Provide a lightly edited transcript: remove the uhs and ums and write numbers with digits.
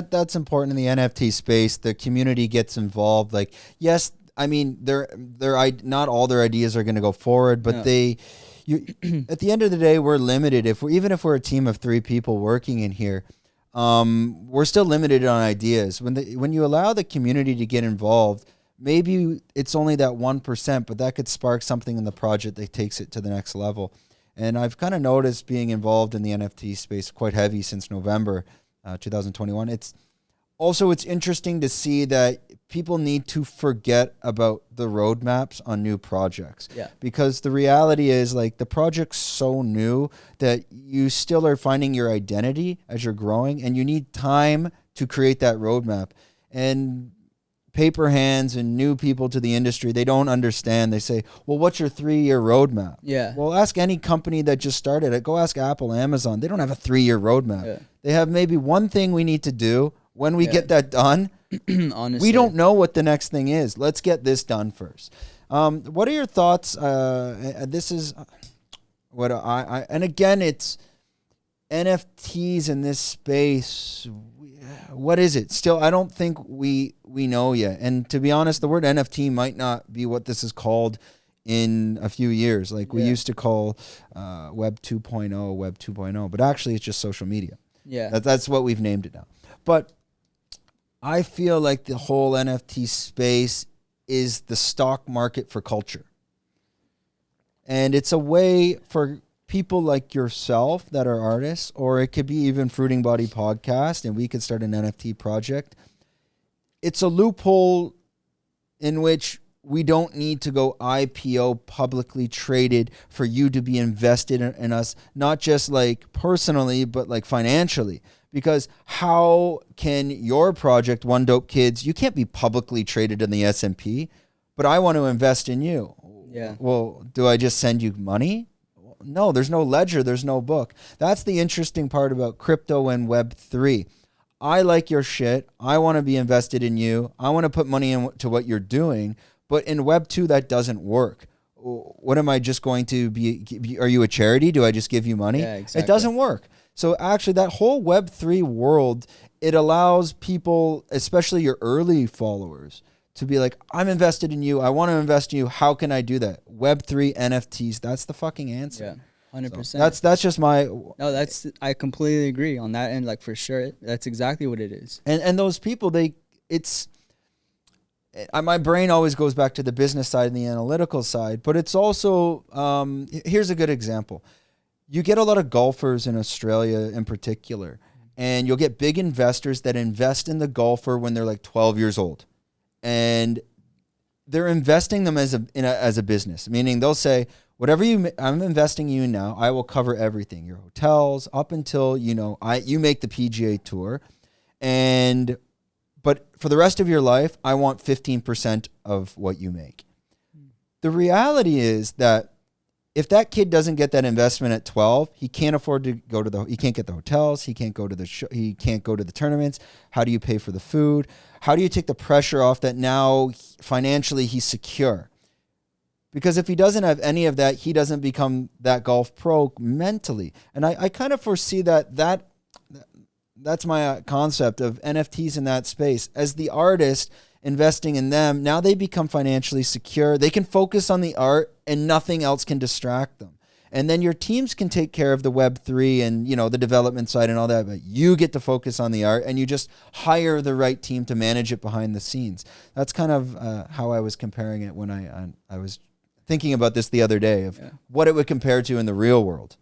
That's important in the NFT space. The community gets involved. Like, yes, I mean, not all their ideas are going to go forward, but No. at the end of the day, we're limited. Even if we're a team of 3 people working in here, we're still limited on ideas. When you allow the community to get involved, maybe it's only that 1%, but that could spark something in the project that takes it to the next level. And I've kind of noticed being involved in the NFT space quite heavy since November 2021. It's interesting to see that people need to forget about the roadmaps on new projects. Yeah. Because the reality is, like, the project's so new that you still are finding your identity as you're growing, and you need time to create that roadmap. And paper hands and new people to the industry, they don't understand. They say, well, what's your 3-year roadmap? Yeah. Well, ask any company that just started it. Go ask Apple, Amazon. They don't have a 3-year roadmap. Yeah. They have maybe one thing we need to do. When we get that done, honestly, we don't know what the next thing is. Let's get this done first. What are your thoughts? This is what and again, it's NFTs in this space. What is it? Still, I don't think we know yet. And to be honest, the word NFT might not be what this is called in a few years. Like we used to call Web 2.0, Web 2.0, but actually it's just social media. Yeah. That's what we've named it now. But I feel like the whole NFT space is the stock market for culture. And it's a way for people like yourself that are artists, or it could be even Fruiting Body Podcast, and we could start an NFT project. It's a loophole in which we don't need to go IPO, publicly traded, for you to be invested in us, not just like personally, but like financially. Because how can your project, One Dope Kids, you can't be publicly traded in the S&P, but I want to invest in you. Yeah. Well, do I just send you money? No, there's no ledger, there's no book. That's the interesting part about crypto and Web3. I like your shit. I want to be invested in you. I want to put money into what you're doing. But in Web2, that doesn't work. What am I just going to be? Are you a charity? Do I just give you money? Yeah, exactly. It doesn't work. So actually, that whole Web3 world, it allows people, especially your early followers, to be like, I'm invested in you. I want to invest in you. How can I do that? Web3 NFTs. That's the fucking answer. Yeah, 100%. So that's just my. No, I completely agree on that end. Like for sure, that's exactly what it is. And those people, my brain always goes back to the business side and the analytical side, but it's also, here's a good example. You get a lot of golfers in Australia in particular, and you'll get big investors that invest in the golfer when they're like 12 years old. And they're investing them as a business, meaning they'll say, whatever I'm investing you in now, I will cover everything, your hotels up until, you make the PGA Tour. But for the rest of your life, I want 15% of what you make. The reality is that if that kid doesn't get that investment at 12, he can't afford to he can't get the hotels, he can't go to he can't go to the tournaments. How do you pay for the food? How do you take the pressure off that now financially he's secure? Because if he doesn't have any of that, he doesn't become that golf pro mentally. And I kind of foresee that's my concept of NFTs in that space. As the artist investing in them, now they become financially secure. They can focus on the art and nothing else can distract them. And then your teams can take care of the Web3 and, the development side and all that, but you get to focus on the art and you just hire the right team to manage it behind the scenes. That's kind of how I was comparing it when I was thinking about this the other day of what it would compare to in the real world.